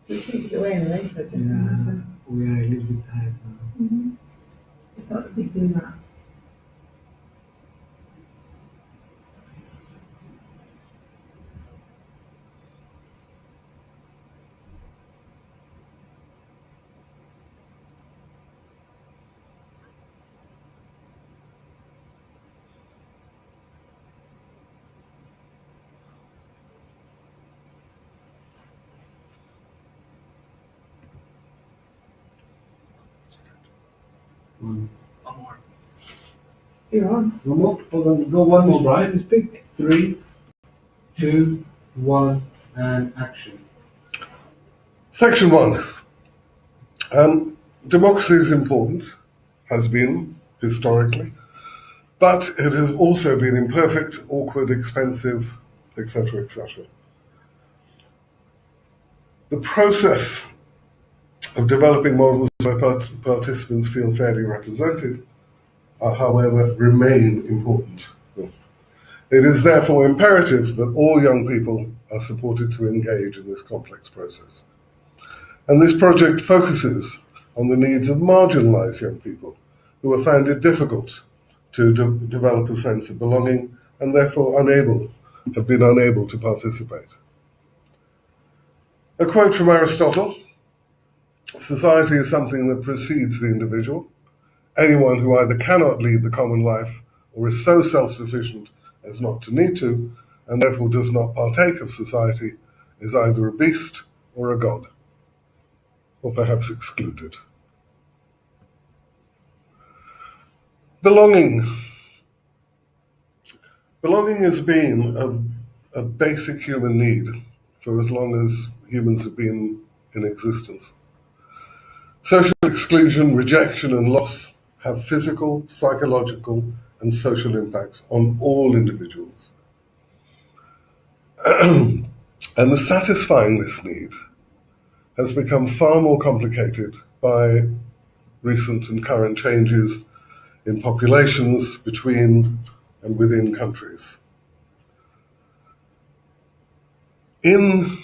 It's need to go anyway, so it doesn't matter. We are a little bit tired now. It's not a big deal, that. One more. You're on. One more. Hold on. Go one more, Brian. Speak. 3, 2, 1, and action. Section 1. Democracy is important, has been historically, but it has also been imperfect, awkward, expensive, etc., etc. The process of developing models where participants feel fairly represented, however, remain important. It is therefore imperative that all young people are supported to engage in this complex process. And this project focuses on the needs of marginalized young people who have found it difficult to develop a sense of belonging and therefore have been unable to participate. A quote from Aristotle: "Society is something that precedes the individual. Anyone who either cannot lead the common life or is so self-sufficient as not to need to, and therefore does not partake of society, is either a beast or a god, or perhaps excluded." Belonging. Belonging has been a basic human need for as long as humans have been in existence. Social exclusion, rejection, and loss have physical, psychological, and social impacts on all individuals. And satisfying this need has become far more complicated by recent and current changes in populations between and within countries. In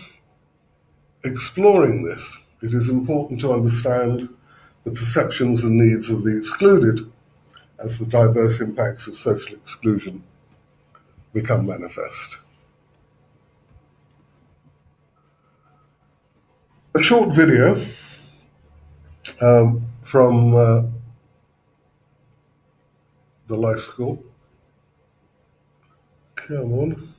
exploring this, it is important to understand the perceptions and needs of the excluded as the diverse impacts of social exclusion become manifest. A short video from the Life School. Come on.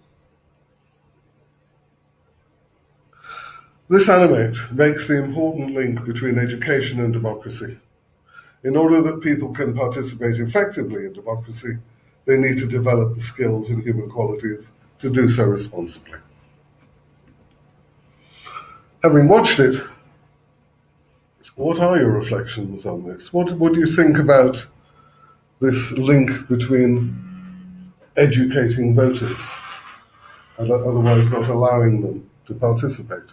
This animate makes the important link between education and democracy. In order that people can participate effectively in democracy, they need to develop the skills and human qualities to do so responsibly. Having watched it, what are your reflections on this? What do you think about this link between educating voters and otherwise not allowing them to participate?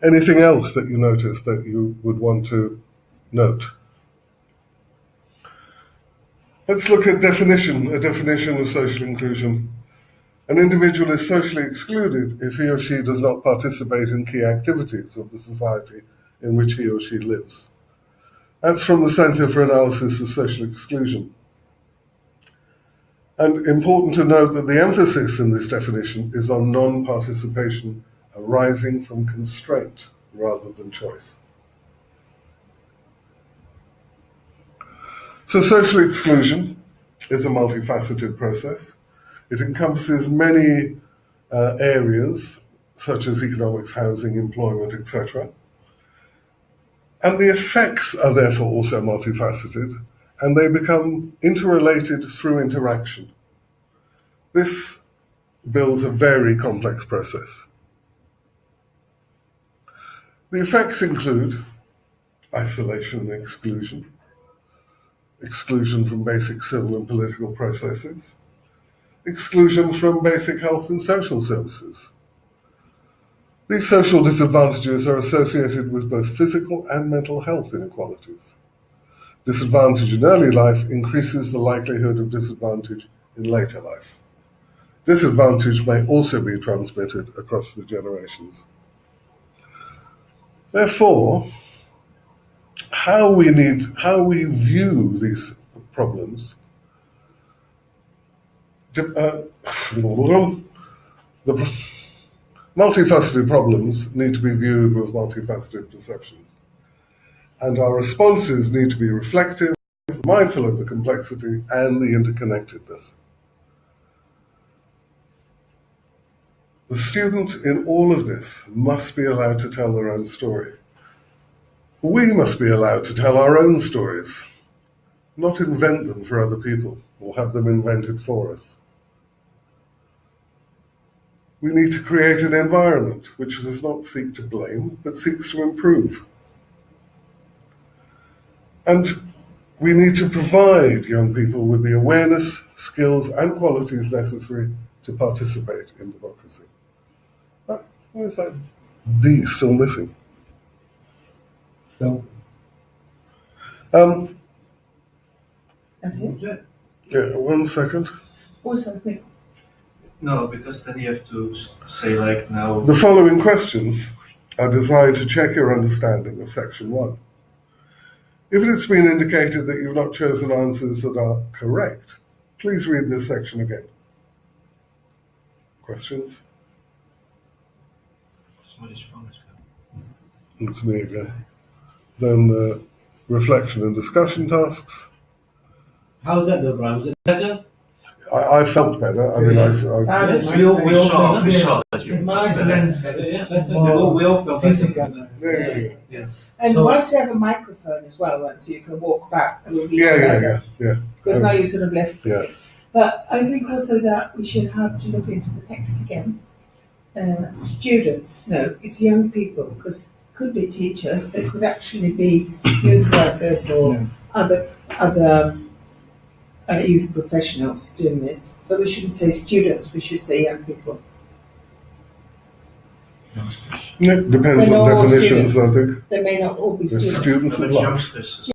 Anything else that you noticed that you would want to note? Let's look at a definition of social inclusion. An individual is socially excluded if he or she does not participate in key activities of the society in which he or she lives. That's from the Center for Analysis of Social Exclusion. And important to note that the emphasis in this definition is on non-participation arising from constraint rather than choice. So social exclusion is a multifaceted process. It encompasses many areas, such as economics, housing, employment, etc. And the effects are therefore also multifaceted, and they become interrelated through interaction. This builds a very complex process. The effects include isolation and exclusion, exclusion from basic civil and political processes, exclusion from basic health and social services. These social disadvantages are associated with both physical and mental health inequalities. Disadvantage in early life increases the likelihood of disadvantage in later life. This advantage may also be transmitted across the generations. Therefore, how we view these problems, the multifaceted problems need to be viewed with multifaceted perceptions. And our responses need to be reflective, mindful of the complexity and the interconnectedness. The student in all of this must be allowed to tell their own story. We must be allowed to tell our own stories, not invent them for other people or have them invented for us. We need to create an environment which does not seek to blame, but seeks to improve. And we need to provide young people with the awareness, skills, and qualities necessary to participate in democracy. Why is that D still missing? So, That's it. Yeah, 1 second. Also, I think No, because then you have to say like now. The following questions are designed to check your understanding of section 1. If it's been indicated that you've not chosen answers that are correct, please read this section again. Questions? Somebody's phone is It's me again. Then reflection and discussion tasks. how's that though, Brian? Was it better? I felt better. I mean, sounded We all felt we better. saw that with you. mine. Yeah, better. More We all felt physical. better. yeah. Yes. And So- once you have a microphone as well, right, so you can walk back, it will be Yeah. better. Yeah. Because now you sort of left Yeah. it. But I think also that we should have to look into the text again. Students, no, it's young people, because could be teachers, they could actually be youth workers or other youth professionals doing this. So we shouldn't say students, we should say young people. Youngsters. Yeah, depends They're on not all definitions, I students. think. They may not all be They're students. students But of life. youngsters